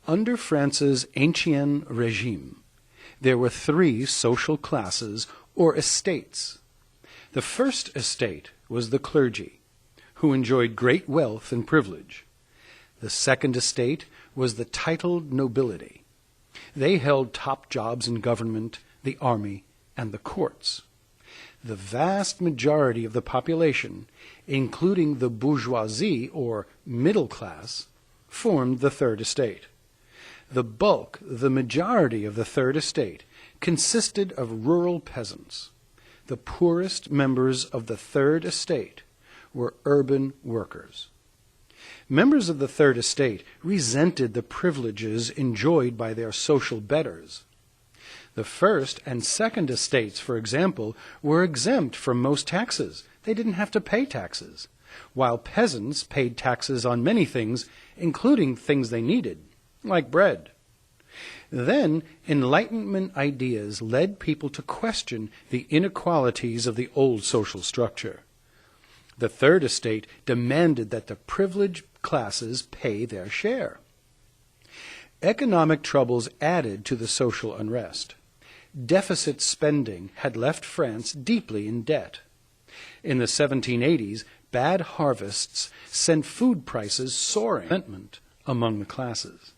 Under France's Ancien Regime, there were three social classes or estates. The first estate was the clergy, who enjoyed great wealth and privilege. The second estate was the titled nobility. They held top jobs in government, the army, and the courts. The vast majority of the population, including the bourgeoisie or middle class, formed the third estate. The bulk, the majority of the third estate, consisted of rural peasants. The poorest members of the third estate were urban workers. Members of the third estate resented the privileges enjoyed by their social betters. The first and second estates, for example, were exempt from most taxes. They didn't have to pay taxes, while peasants paid taxes on many things, including things they needed, like bread. Then, Enlightenment ideas led people to question the inequalities of the old social structure. The third estate demanded that the privileged classes pay their share. Economic troubles added to the social unrest. Deficit spending had left France deeply in debt. In the 1780s, bad harvests sent food prices soaring among the classes.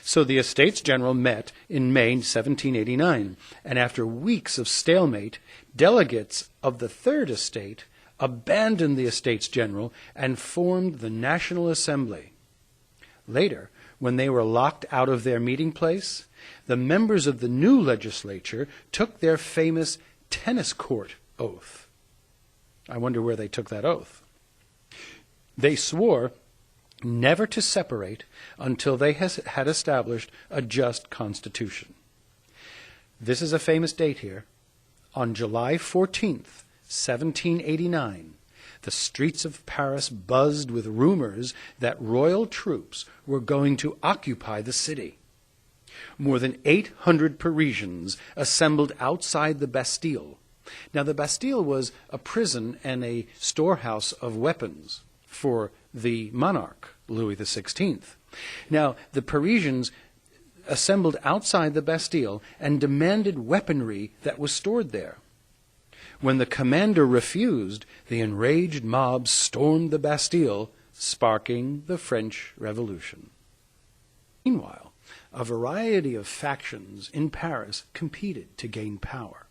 So the Estates General met in May 1789, and after weeks of stalemate, delegates of the Third Estate abandoned the Estates General and formed the National Assembly. Later, when they were locked out of their meeting place, the members of the new legislature took their famous tennis court oath. I wonder where they took that oath. They swore never to separate until they had established a just constitution. This is a famous date here. On July 14th, 1789, the streets of Paris buzzed with rumors that royal troops were going to occupy the city. More than 800 Parisians assembled outside the Bastille. Now, the Bastille was a prison and a storehouse of weapons for the monarch, Louis XVI. Now, the Parisians assembled outside the Bastille and demanded weaponry that was stored there. When the commander refused, the enraged mob stormed the Bastille, sparking the French Revolution. Meanwhile, a variety of factions in Paris competed to gain power.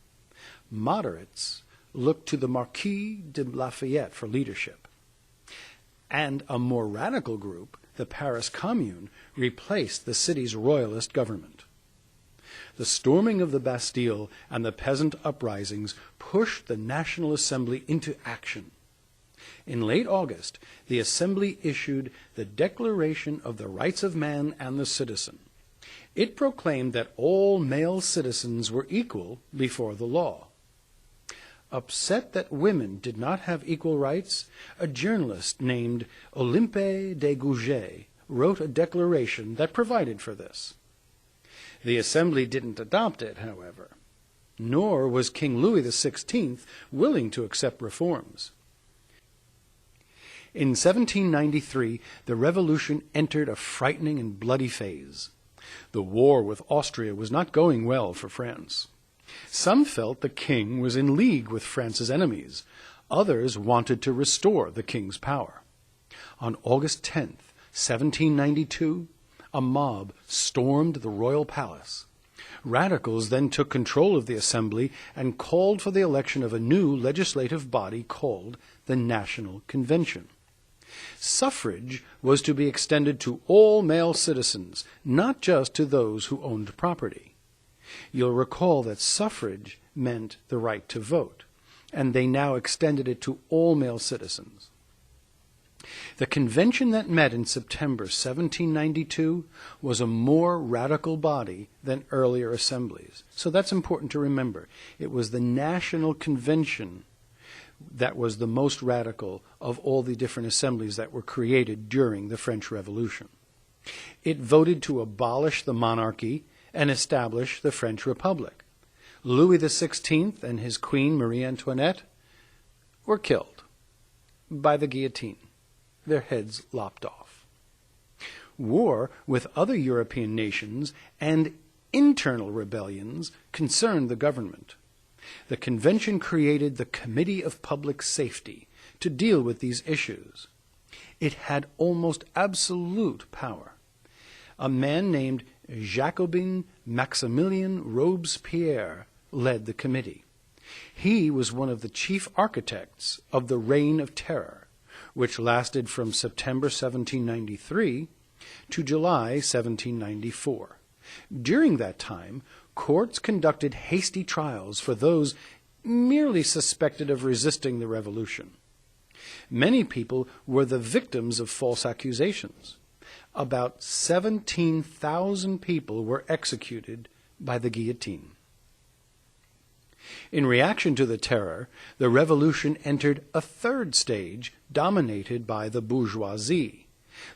Moderates looked to the Marquis de Lafayette for leadership, and a more radical group, the Paris Commune, replaced the city's royalist government. The storming of the Bastille and the peasant uprisings pushed the National Assembly into action. In late August, the Assembly issued the Declaration of the Rights of Man and the Citizen. It proclaimed that all male citizens were equal before the law. Upset that women did not have equal rights, a journalist named Olympe de Gouges wrote a declaration that provided for this. The Assembly didn't adopt it, however, nor was King Louis XVI willing to accept reforms. In 1793, the revolution entered a frightening and bloody phase. The war with Austria was not going well for France. Some felt the king was in league with France's enemies. Others wanted to restore the king's power. On August 10th, 1792, a mob stormed the royal palace. Radicals then took control of the assembly and called for the election of a new legislative body called the National Convention. Suffrage was to be extended to all male citizens, not just to those who owned property. You'll recall that suffrage meant the right to vote, and they now extended it to all male citizens. The convention that met in September 1792 was a more radical body than earlier assemblies. So that's important to remember. It was the National Convention that was the most radical of all the different assemblies that were created during the French Revolution. It voted to abolish the monarchy and establish the French Republic. Louis XVI and his queen Marie Antoinette were killed by the guillotine, their heads lopped off. War with other European nations and internal rebellions concerned the government. The convention created the Committee of Public Safety to deal with these issues. It had almost absolute power. A man named Jacobin Maximilien Robespierre led the committee. He was one of the chief architects of the Reign of Terror, which lasted from September 1793 to July 1794. During that time, courts conducted hasty trials for those merely suspected of resisting the revolution. Many people were the victims of false accusations. About 17,000 people were executed by the guillotine. In reaction to the terror, the revolution entered a third stage dominated by the bourgeoisie.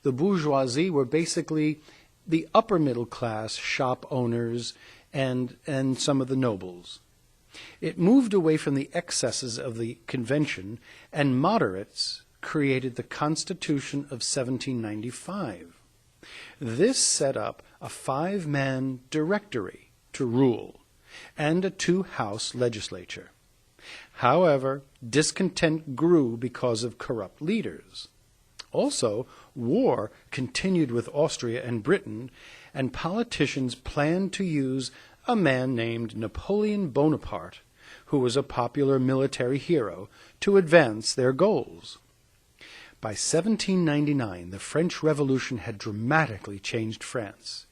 The bourgeoisie were basically the upper middle class shop owners and some of the nobles. It moved away from the excesses of the convention, and moderates created the Constitution of 1795. This set up a 5-man directory to rule and a 2-house legislature. However, discontent grew because of corrupt leaders. Also, war continued with Austria and Britain, and politicians planned to use a man named Napoleon Bonaparte, who was a popular military hero, to advance their goals. By 1799, the French Revolution had dramatically changed France.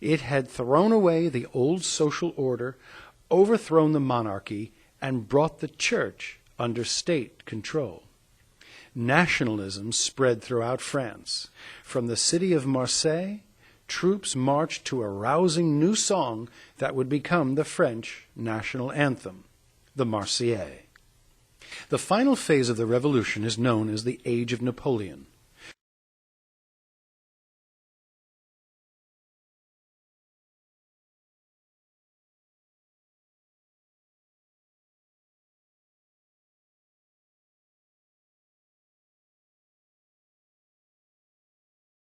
It had thrown away the old social order, overthrown the monarchy, and brought the church under state control. Nationalism spread throughout France. From the city of Marseille, troops marched to a rousing new song that would become the French national anthem, the Marseillaise. The final phase of the revolution is known as the Age of Napoleon.